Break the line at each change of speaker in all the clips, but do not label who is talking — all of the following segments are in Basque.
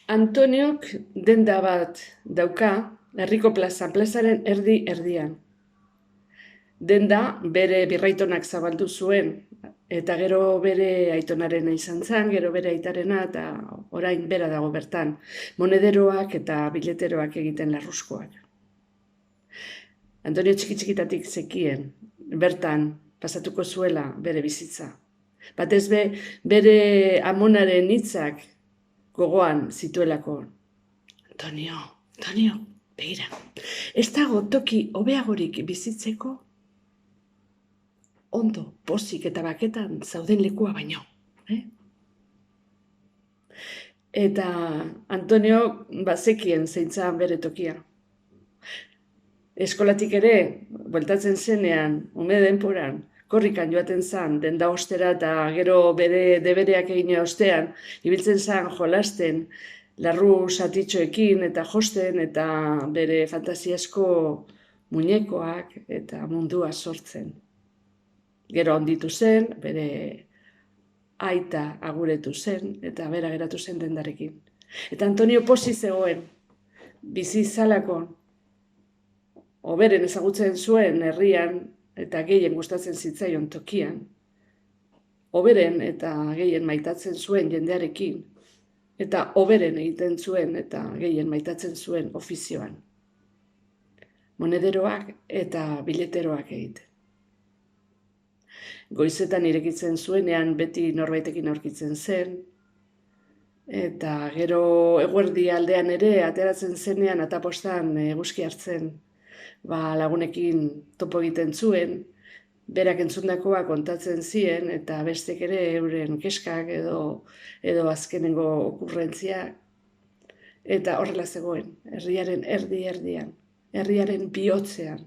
Antoniok denda bat dauka, herriko plazaren erdi-erdian. Denda bere birraitonak zabaldu zuen, eta gero bere aitonarena izan zen, gero bere aitarena, eta orain bera dago bertan, monederoak eta bileteroak egiten larruzkoak. Antonio txiki-txikitatik zekien, bertan pasatuko zuela bere bizitza. Batez bere amonaren hitzak gogoan zituelako. Antonio, begira, ez dago toki hobeagorik bizitzeko, ondo, pozik eta baketan zauden lekua baino. Eta Antonio bazekien zeintzan bere tokia. Eskolatik ere, bueltatzen zenean, ume denporan, korrikan joaten zen, denda ostera eta gero bere debereak egin ostean, ibiltzen zen jolasten, larru satitxoekin eta josten eta bere fantasiasko muñekoak eta mundua sortzen. Gero handitu zen, bere aita aguretu zen eta bera geratu zen dendarekin. Eta Antonio posi zegoen, bizi zalako, oberen ezagutzen zuen herrian eta gehien gustatzen zitzaion tokian, oberen eta gehien maitatzen zuen jendearekin, eta oberen egiten zuen eta gehien maitatzen zuen ofizioan. Monederoak eta bileteroak egiten. Goizetan irekitzen zuenean beti norbaitekin aurkitzen zen, eta gero eguerdi aldean ere ateratzen zenean atapostan eguzki hartzen, lagunekin topo egiten zuen, berak entzundakoa kontatzen zien, eta bestek ere euren keskak edo azkenengo okurrentzia, eta horrela zegoen, herriaren erdi-erdian, herriaren bihotzean,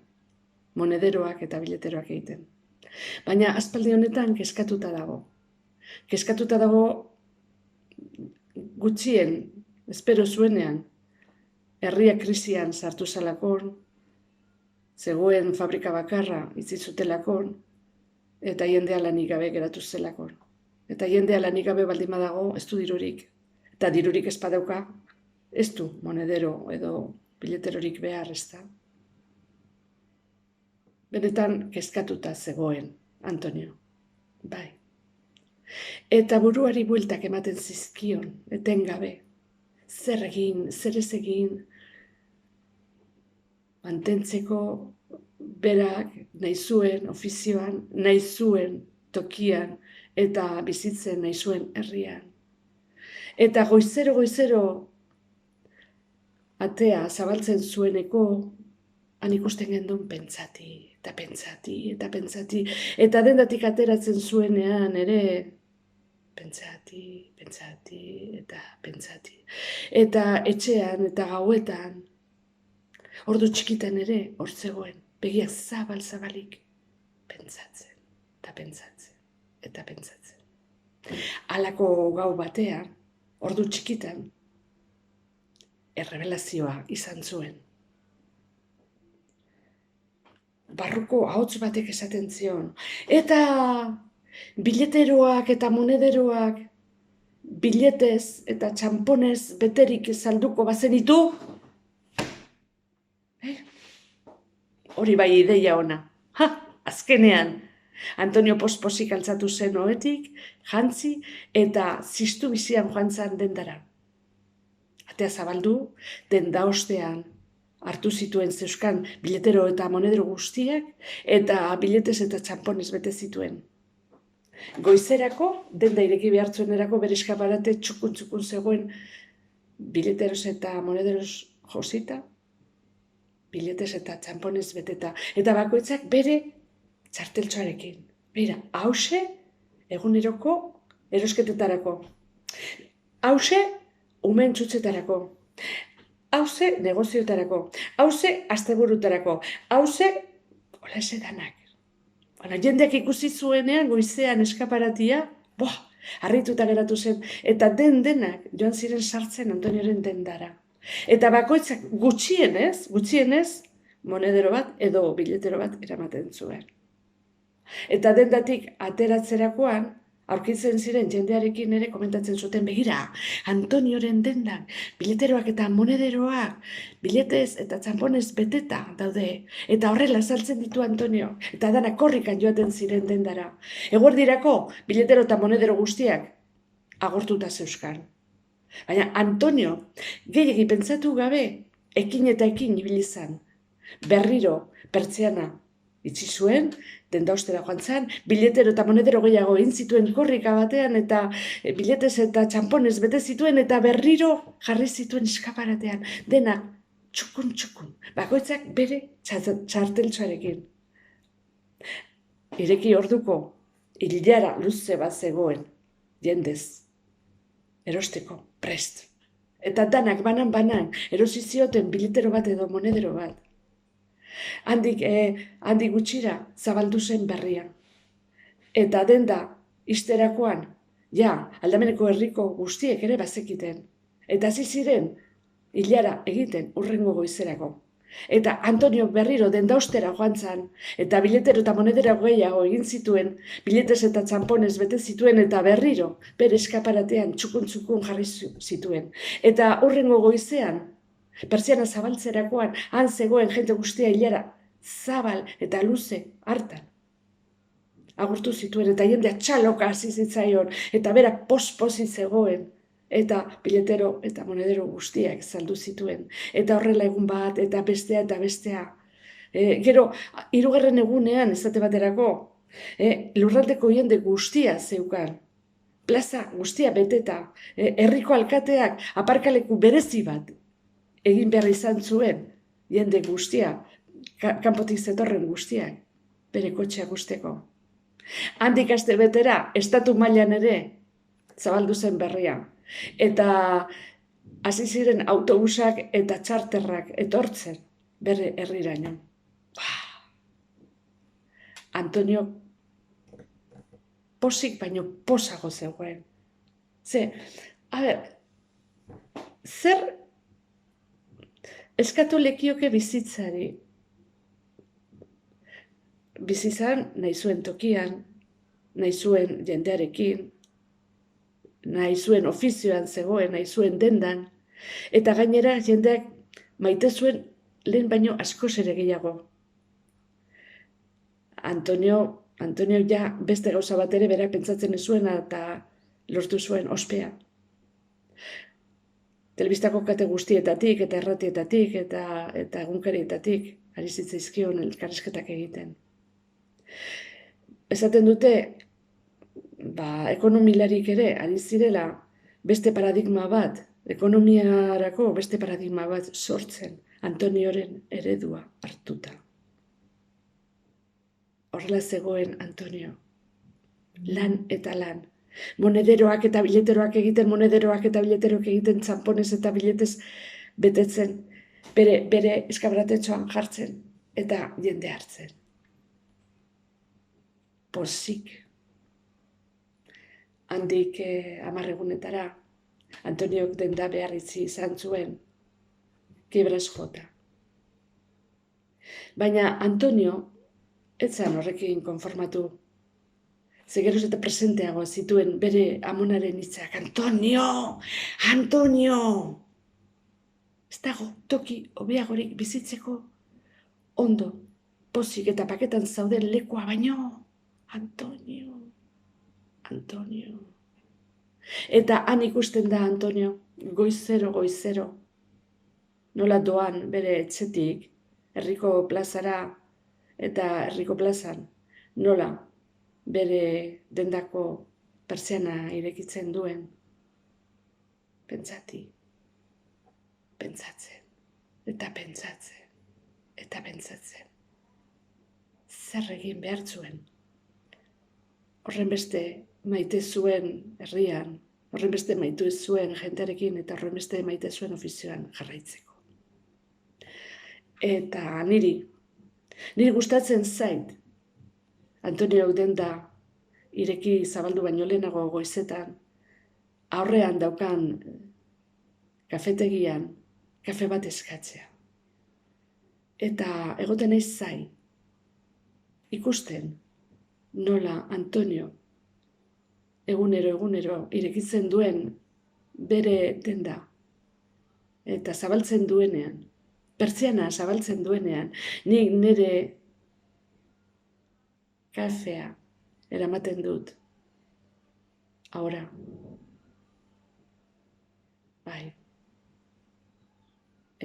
monederoak eta bileteroak egiten. Baina aspaldi honetan kezkatuta dago. Kezkatuta dago gutxien, espero zuenean, herria krisian sartu zalakon, zegoen fabrika bakarra itzi zutelakon, eta jendea lanik gabe geratu zelakon. Eta jendea lanik gabe baldin badago ez du dirurik. Eta dirurik ez badauka, ez du monedero edo bileterorik behar, ez da. Benetan kezkatuta zegoen, Antonio. Bai. Eta buruari bueltak ematen zizkion, etengabe. Zer egin, zer ez egin, mantentzeko berak nahi zuen ofizioan, nahi zuen tokian eta bizitzen nahi zuen herrian. Eta goizero atea zabaltzen zueneko han ikusten gendun pentsati, eta dendatik ateratzen zuenean ere pentsati, eta pentsati. Eta etxean eta gauetan, ordu txikitan ere, hor zegoen, begiak zabalik, pentsatzen, eta pentsatzen. Halako gau batean, ordu txikitan, errebelazioa izan zuen. Barruko ahots batek esaten zion, eta bileteroak eta monederoak, biletez eta txamponez beterik salduko bazenitu, hori bai ideia ona. Azkenean, Antonio posposik altzatu zen ohetik, jantzi eta ziztu bizian joan zan dendara. Atea zabaldu, denda ostean hartu zituen zeuskan biletero eta monedero guztiak, eta biletez eta txamponez bete zituen. Goizerako, denda ireki behartzuenerako bere eskaparate txukun zegoen bileteros eta monederos josita, biletez eta txamponez beteta, eta bakoitzak bere txarteltxoarekin. Beira, hause eguneroko erosketetarako, hause umen txutxetarako, hause negozioetarako, hause asteburutarako, hause holaxe danak. Jendeak ikusi zuenean goizean eskaparatia, harrituta geratu zen, eta denak joan ziren sartzen Antonioren dendara. Eta bakoitzak gutxienez, monedero bat edo biletero bat eramaten zuen. Eta dendatik ateratzerakoan, Aurkitzen ziren jendearekin ere komentatzen zuten, begira, Antonioren dendak, bileteroak eta monederoak, biletez eta txamponez beteta daude, eta horrela saltzen ditu Antonio, eta danak korrikan joaten ziren dendara. Eguerdirako, biletero eta monedero guztiak agortuta zeuzkan. Baina Antonio, gehiegi pentsatu gabe, ekin eta ekin ibili zan. Berriro, pertsiana itxi zuen, denda ostera joan zen, biletero eta monedero gehiago egin zituen korrika batean, eta biletez eta txamponez bete zituen, eta berriro jarri zituen eskaparatean, denak txukun, bakoitzak bere txarteltxoarekin. Ireki orduko, ilara luze bat zegoen, jendez, erosteko, prest. Eta danak banan, erosi zioten biletero bat edo monedero bat. Handik gutxira zabaldu zen berria. Eta denda ixterakoan, Aldameneko herriko guztiek ere bazekiten. Eta hasi ziren ilara egiten hurrengo goizerako. Eta Antonio berriro denda ostera joan zan, eta biletero eta monedera gehiago egin zituen, biletez eta txamponez bete zituen, eta berriro bere eskaparatean txukun jarri zituen. Eta hurrengo goizean, pertsiana zabaltzerakoan, han zegoen jente guztia ilara zabal eta luze hartan. Agurtu zituen eta jendea txaloka hasi zitzaion eta bera posposi zegoen eta biletero eta monedero guztiak saldu zituen. Eta horrela egun bat eta bestea. Gero, 3. egunean, esate baterako, lurraldeko jende guztia zeukan. Plaza guztia beteta, herriko alkateak aparkaleku berezi bat egin behar izan zuen, jende guztia, kanpotik zetorren guztiak, bere kotxea guzteko. Handik aste betera, estatu mailan ere, zabaldu zen berria. Eta hasi ziren autobusak eta txarterrak etortzen, bere herriraino. Antonio posik baino posago zegoen. Zer eskatu lekioke bizitzari. Bizitzan nahi zuen tokian, nahi zuen jendearekin, nahi zuen ofizioan zegoen, nahi zuen dendan, eta gainera jendeak maite zuen lehen baino askoz ere gehiago. Antonio beste gauza bat ere berak pentsatzen ez zuena eta lortu zuen ospea. Telebistako kate guztietatik eta erratietatik eta egunkarietatik ari zitzaizkion elkarrizketak egiten. Esaten dute, ekonomilarik ere ari zirela beste paradigma bat, ekonomiarako beste paradigma bat sortzen, Antonioren eredua hartuta. Horrela zegoen Antonio, lan eta lan. Monederoak eta bileteroak egiten, monederoak eta bileteroak egiten, txamponez eta biletez betetzen, bere eskabratetxoan jartzen eta jende hartzen. Pozik. Handik 10 egunetara, Antoniok denda behar itzi izan zuen, kibras jota. Baina Antonio ez zen horrekin konformatu. Zegeroz eta presenteago zituen bere amonaren hitzak. Antonio! Ez dago toki hobeagorik bizitzeko ondo, pozik eta paketan zauden lekua baino. Antonio. Eta han ikusten da Antonio, goizero. Nola doan bere etxetik, herriko plazara eta herriko plazan, nola bere dendako pertsiana irekitzen duen, pentsatzen, eta pentsatzen. Zer egin behar zuen? Horren beste maite zuen herrian, horren beste maite zuen jentearekin, eta horren beste maite zuen ofizioan jarraitzeko. Eta niri gustatzen zait, Antoniok denda ireki zabaldu baino lehenago goizetan, aurrean daukan kafetegian, kafe bat eskatzea. Eta egoten naiz zai, ikusten nola Antonio egunero irekitzen duen bere denda eta zabaltzen duenean, pertsiana zabaltzen duenean, nik nire kafea eramaten dut. Ahora, bai,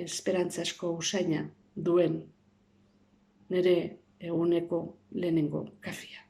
esperantzasko usaina duen nire eguneko lehenengo kafea.